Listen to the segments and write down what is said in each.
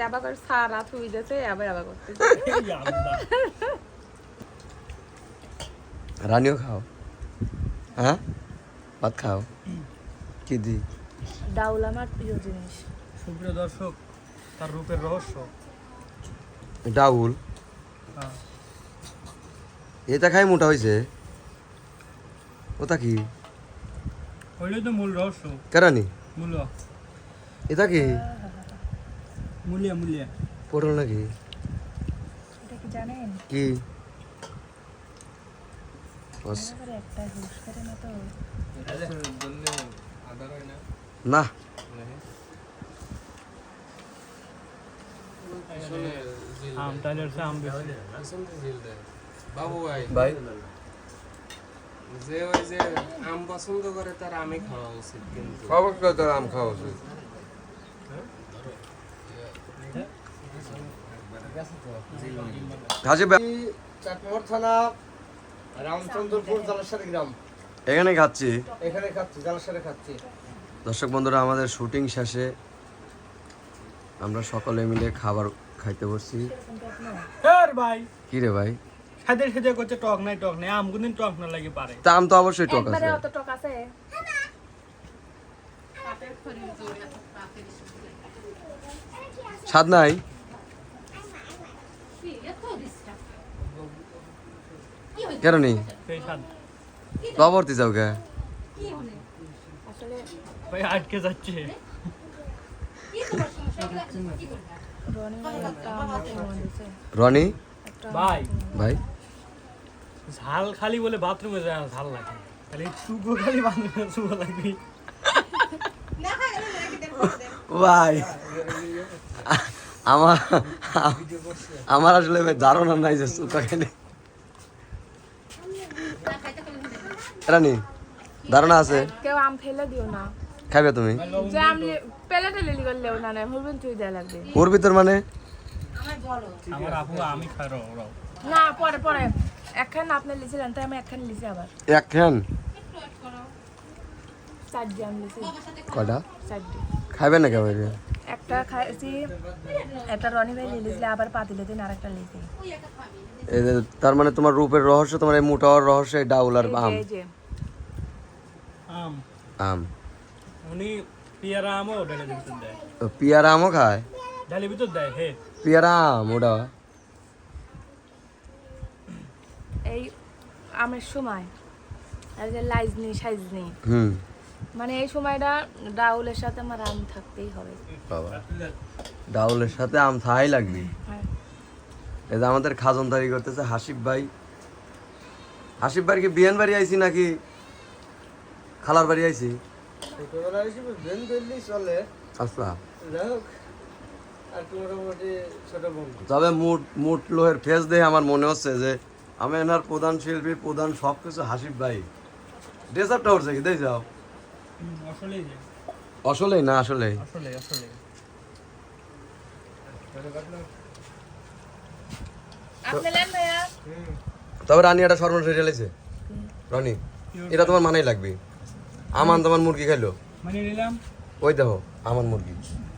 আবার করে সারা থুই দিতে আবার করতে রানিও খাও হ্যাঁ ভাত খাও কি দি ডাউল আমার প্রিয় জিনিস সুপ্রিয় দর্শক তার রূপের রহস্য ডাউল হ্যাঁ এটা খাই মোটা হয়েছে ওটা কি ওইটাই তো মূল রহস্য কেরানি মূল্য এটা কি মূল্য পটল নাকি এটা কি জানেন কি একটা হুশ করে না তো না আম তাহলে আম বাবু ভাই ভাই যে ওই যে আম পছন্দ করে তার আমই খাওয়া উচিত কিন্তু অবশ্যই তোর আম খাওয়া উচিত চাটমোহর থানা রামচন্দ্রপুর জালাসারি গ্রাম এখানে খাচ্ছি এখানে খাচ্ছি জালাসারে খাচ্ছি দর্শক বন্ধুরা আমাদের শুটিং শেষে আমরা সকলে মিলে খাবার খাইতে বসছি ভাই কি রে ভাই সাথে সাথে করছে টক নাই আম কোনদিন টক না লাগে পারে তা আম তো অবশ্যই টক একবারে আছে অত টক আছে স্বাদ নাই কেন নেই সেই স্বাদ বাবরতি যাও কে আসলে ভাই আটকে যাচ্ছে রনি একটা আমার ফোন দিছে রনি একটা ভাই ভাই ঝাল খালি বলে বাথরুমে যায় ঝাল লাগে খালি চুগো খালি বাথরুমে চুগো লাগবে ভাই আমার আমার আসলে ধারণা নাই যে সুতা খাইলে রানি ধারণা আছে কেউ আম ফেলে দিও না খাবে তুমি যে আম পেলেটে লিলি করলেও না না মুরবিন তুই দেয়া লাগবে ওর ভিতর মানে আমার আপু আমি খাই রাও না পরে পরে একখান আপনি লিছিলেন তাই আমি একখান লিছি আবার এক খান চারটি আম লিছি কটা চারটি খাবে না কেমন একটা খাইছি একটা রনি ভাই লিলিছিলে আবার পাতিলে দিন আরেকটা লিছি তার মানে তোমার রূপের রহস্য তোমার এই মোটা হওয়ার রহস্য এই ডাউল আর আম এই যে আম আম উনি পেয়ারা আমও ডালের ভিতর দেয় তো পিয়ারা আমও খায় ডালের ভিতর দেয় হে পিয়ারা আম ওটা এই আমের সময় আর যে লাইজনি সাইজনি হুম মানে এই সময়টা ডাউলের সাথে আমার আম থাকতেই হবে বাবা ডাউলের সাথে আম থাই লাগবে হ্যাঁ এই যে আমাদের খাজনদারি করতেছে হাসিব ভাই হাসিব ভাই কি বিয়ান বাড়ি আইছি নাকি খালার বাড়ি আইছি ছোটবেলা হিসেবে বেন ধরলেই চলে আচ্ছা যাই হোক আর কি মোটামুটি ছোট বোন তবে মুট লোহের ফেস দেখে আমার মনে হচ্ছে যে আমি এনার প্রধান শিল্পী প্রধান সব কিছু হাসিব ভাই ডেজার্টটা উঠছে কি দেখ যাও আসলেই যে আসলেই না আসলেই আসলে আপনি নেন ভাইয়া তবে রানী এটা সর্বনাশ হয়ে চলেছে রনি এটা তোমার মানেই লাগবে আমান তোমার মুরগি খাইলো মানে নিলাম ওই দেখো আমার মুরগি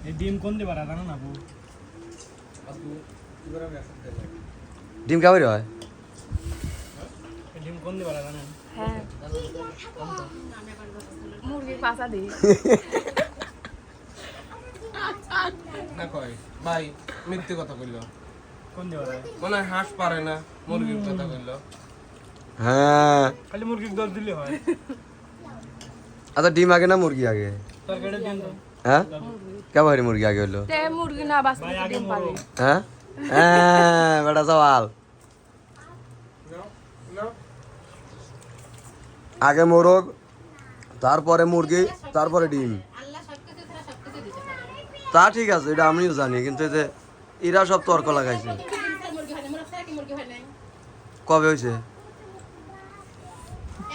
এই ডিম কোন দিবা জানো না বউ ডিম কেমন হয় এই ডিম কোন দিবা জানেন হ্যাঁ মুরগির পাশা দিই না কয় ভাই মিথ্যে কথা কইলো কোন দিবা মনে হয় হাঁস পারে না মুরগির কথা কইলো হ্যাঁ খালি মুরগির দর দিলে হয় আচ্ছা ডিম আগে না মুরগি আগে তরকারি ডিম দাও হ্যাঁ কেমন হয় মুরগি আগে হইলো তে মুরগি না বাঁচতে ভাই আগে ডিম পাবে মরো হ্যাঁ হ্যাঁ বেটা সওয়াল আগে মোরগ তারপরে মুরগি তারপরে ডিম তা ঠিক আছে এটা আমিও জানি কিন্তু এতে এরা সব তর্ক লাগাইছে কবে হয়েছে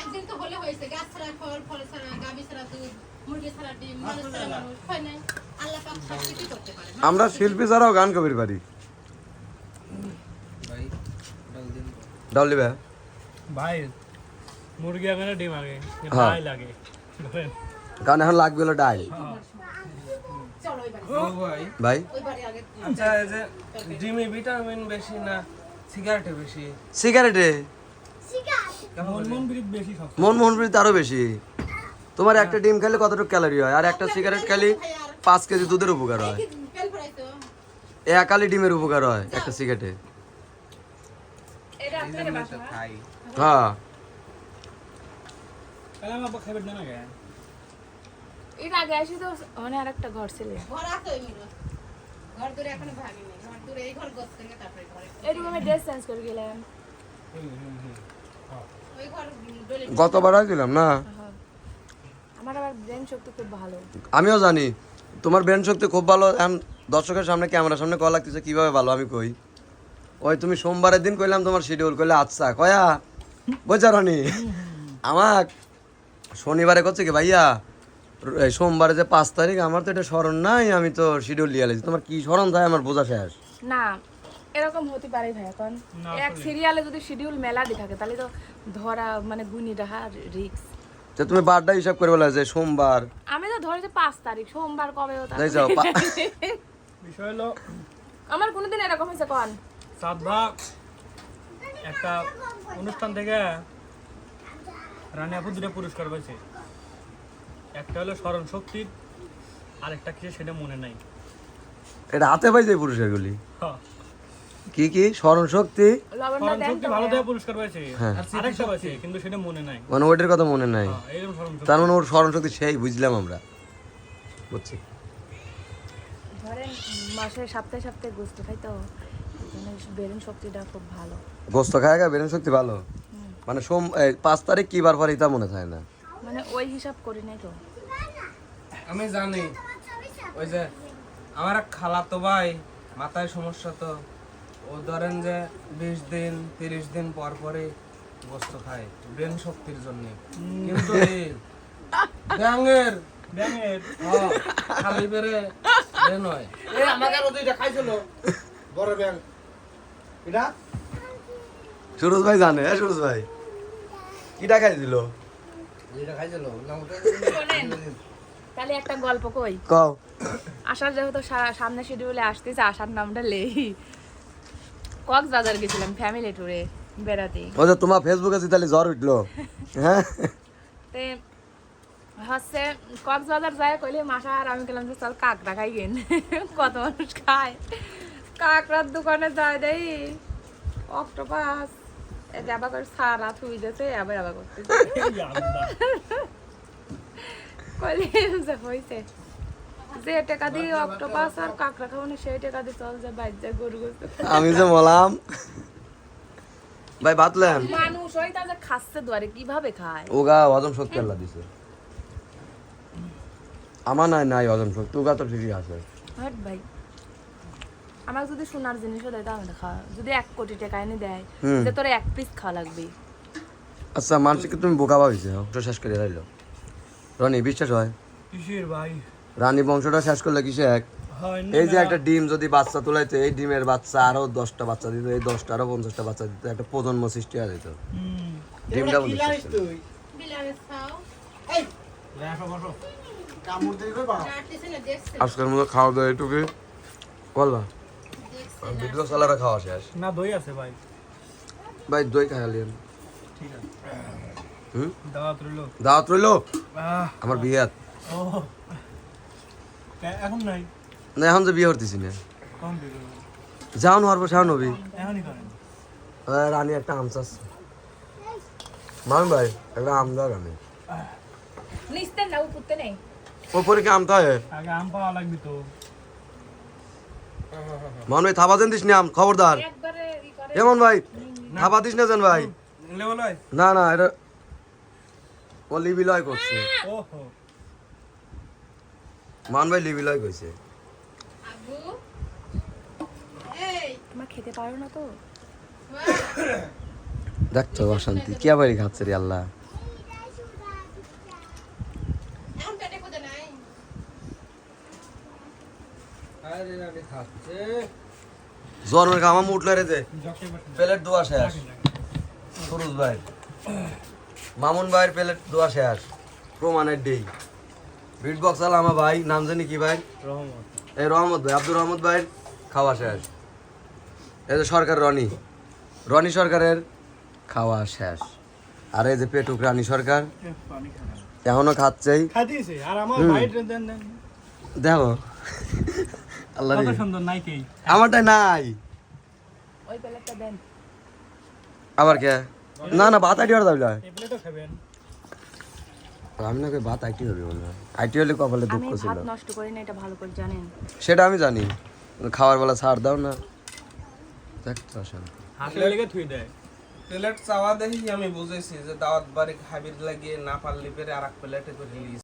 একদিন তো হলে হয়েছে গাছ ছাড়া ফল ফল ছাড়া গাবি ছাড়া দুধ মুরগি ছাড়া ডিম মানুষ ছাড়া মানুষ হয় নাই আল্লাহ পাক সব কিছু করতে পারে আমরা শিল্পী ছাড়াও গান কবির পারি ভাই ডাল দিন ডাল দিবে ভাই মুরগি আগে না ডিম আগে হ্যাঁ। ভাই লাগে ধরেন কারণ এখন লাগবে হলো ডাল চলো ওই বাড়ি ও ভাই ভাই ওই বাড়ি আগে আচ্ছা এই যে ডিমে ভিটামিন বেশি না সিগারেটে বেশি? সিগারেটে মনমোহন বিরিদ বেশি সব মনমোহন বিড়ি আরো বেশি। তোমার একটা ডিম খেলে কতটুকু ক্যালোরি হয়, আর একটা সিগারেট খেলে 5 কেজি দুধের উপকার হয়। ফেল পড়াইতো একালি ডিমের উপকার হয় একটা সিগারেটে। এটা আপনার বাসা খাই হ্যাঁ তাহলে আমার আব্বা খাইবে না গে এর আগে আসি তো ওখানে আর একটা ঘর ছিল, ঘর আছে ওই মিলো ঘর দূরে এখনো ভাগিনি ঘর দূরে এই ঘর গোছ থেকে তারপরে ঘরে এই রুমে ড্রেস চেঞ্জ করে গেলাম। ওই ঘর ডলে গতবার আসছিলাম না, আমার আবার ব্রেন শক্তি খুব ভালো। আমিও জানি তোমার ব্রেন শক্তি খুব ভালো। এখন দর্শকের সামনে ক্যামেরার সামনে কল লাগতেছে কিভাবে ভালো আমি কই। ওই তুমি সোমবারের দিন কইলাম তোমার শিডিউল কইলে আচ্ছা কয়া বোঝারনি আমার শনিবারে করছে কি ভাইয়া এই সোমবারে যে 5 তারিখ আমার তো এটা স্মরণ নাই, আমি তো শিডিউল লিয়ে আলেছি। তোমার কি স্মরণ থাকে আমার বোঝা শেষ। না এরকম হতে পারে ভাই, এখন এক সিরিয়ালে যদি শিডিউল মেলাদি থাকে তাহলে তো ধরা মানে গুনি রাখা রিস্ক। যে তুমি বারটা হিসাব করে বলা যে সোমবার আমি তো ধরেছি 5 তারিখ, সোমবার কবে হতো যাই যাও বিষয় হলো আমার কোনোদিন এরকম হয়েছে কোন সাদভা একটা অনুষ্ঠান থেকে রানী আপু 2টা পুরস্কার পেয়েছে, একটা হলো স্মরণ শক্তি আর একটা কি সেটা মনে নাই। এটা হাতে পাই যায় পুরুষেরগুলি হ্যাঁ, কি কি স্মরণ শক্তি লবণটা স্মরণ দেন শক্তি তো ভালো ভাইয়া। থেকে পুরস্কার পেয়েছে, হ্যাঁ। আরেকটা পেয়েছে কিন্তু সেটা মনে নাই। মানে ওইটার কথা মনে নাই, হ্যাঁ, এইরকম স্মরণ শক্তি। তার মানে ওর স্মরণ শক্তি সেই বুঝলাম আমরা বুঝছি। ধরেন মাসে সপ্তাহে সপ্তাহে গোস্ত খাই তো ব্রেন শক্তিটা খুব ভালো। গোস্ত খায় গা ব্রেন শক্তি ভালো, মানে 5 তারিখ কি বার পরে তা মনে থাকে না। মানে ওই হিসাব করি নাই তো। আমি জানি ওই যে আমার এক খালাতো ভাই মাথায় সমস্যা, তো ও ধরেন যে 20 দিন 30 দিন পর পরে গোস্ত খায় ব্রেন শক্তির জন্য, কিন্তু এই ব্যাঙের ব্যাঙের খালি বেড়ে ব্রেন হয়। এই আমাকে আরো দুইটা খাইছিল বড় ব্যাং এটা সুরজ ভাই জানে, হ্যাঁ সুরজ ভাই কিটা খাই দিল দুইটা খাইছিল না ওটা তাহলে একটা গল্প কই। কও। আসার যেহেতু সামনে শিডিউলে আসতেছে, আসার নামটা লেই কক্সবাজার গেছিলাম ফ্যামিলি ট্যুরে বেড়াতে। ও যে তোমার ফেসবুকে তাহলে জ্বর উঠলো, হ্যাঁ তে হচ্ছে কক্সবাজার যায় কইলে মাসা আর আমি গেলাম যে চল কাঁকড়া খাই গেন। কত মানুষ খায় কাঁকড়ার দোকানে যায় দেই অক্টোপাস এটা আবার করে সারা থুই দিয়েছে আবার আবার করতে কইলে যে হইছে যে টাকা দিয়ে অক্টোপাস আর কাঁকড়া খাওয়ানি সেই টাকা দিয়ে চল যে বাইর যায় গরু গোস্ত। আমি যে বললাম ভাই বাতলেন মানুষ ওই তা যে খাচ্ছে দুয়ারে কিভাবে খায়। ওগা হজম শক্তি আল্লাহ দিছে, আমার নাই নাই হজম শক্তি, ওগা তো ঠিকই আছে। হট ভাই আমার যদি সোনার জিনিসও দেয় তাহলে খাওয়া, যদি 1 কোটি টাকা এনে দেয় যে তোর 1 পিস খাওয়া লাগবে। আচ্ছা মানুষকে তুমি বোকা ভাবিছে শেষ করে রাইলো রনি বিশ্বাস হয়? কিসের ভাই রানী বংশটা শেষ করলে কিসে এক হয় এই যে একটা ডিম যদি বাচ্চা তুলাইতো, এই ডিমের বাচ্চা আরো 10টা বাচ্চা দিত, এই 10টা আরো 50টা বাচ্চা দিত, একটা প্রজন্ম সৃষ্টি হয়ে যেত। ডিমটা বন্ধ তুই বিলারের খাও এই বসো বসো কামড় দিয়ে কই বাবা নাটতেছে না দেখছে আজকের মতো খাওয়া দাওয়া এটুকু বললা দেখছে ভিডিও চালারা খাওয়া শেষ। না দই আছে ভাই, ভাই দই খাইলেন ঠিক আছে হুম দাওয়াত রইলো। দাওয়াত রইলো আহ, আমার বিয়াত ও এখন নাই, না এখন যে বিয়ে করতেছি না, কম দিলো যাও নরবো শাহ নবী। এখনই করেন। রানী একটা আম চাষ মান ভাই একটা আম দাও রানী নিস্তে না উপরতে নেই ওপরে কি আম থাকে আগে আম পাওয়া লাগবে তো। মান ভাই থাবা দেন দিস না আম, খবরদার একবারে ই করে এমন ভাই থাবা দিস না যেন ভাই। লেবল হয় না না এটা ও লিবিলয় করছে, ওহো মান ভাই লিবিলয় কইছে। আবু এই তোমরা খেতে পারো না তো। দেখছো অশান্তি কি আবার খাচ্ছে রে আল্লাহ। এখন পেটে কোদে নাই আরে রানী খাচ্ছে জ্বর আমার উঠলো রে যে জকে বসে প্লেট দোয়া শেষ। সুরজ ভাই মামুন ভাইয়ের প্লেট দোয়া শেষ প্রমাণের ডেই বিট বক্স আলামা ভাই নাম জানি কি ভাই রহমত এই রহমত ভাই, আব্দুর রহমত ভাইয়ের খাওয়া শেষ। এই যে সরকার রনি সরকারের খাওয়া শেষ। আর এই যে পেটুক রানী সরকার এখনো খাচ্ছেই। খাইতেছে আর আমার ভাইট দেন দেন দেখো আল্লাহ রে, কত সুন্দর নাই কি আমারটাই নাই। ওই প্লেটটা দেন। আবার কে? না না, ভাত আইটি হবে। এই প্লেটও খাবেন। আমি না কই ভাত আইটি হবে বললাম। আইটি হলে কপালে আমি দুঃখ ছিল, ভাত নষ্ট করি না, এটা ভালো করে জানেন। সেটা আমি জানি। খাওয়ার বেলা ছাড় দাও না, দেখ তো আসেন। হাসলে লেগে থুই দেয়। প্লেট চাওয়া দেখি আমি বুঝেছি যে দাওয়াত বাড়ি খাবির লাগিয়ে না পারলি পেরে আর এক প্লেটে করে লিস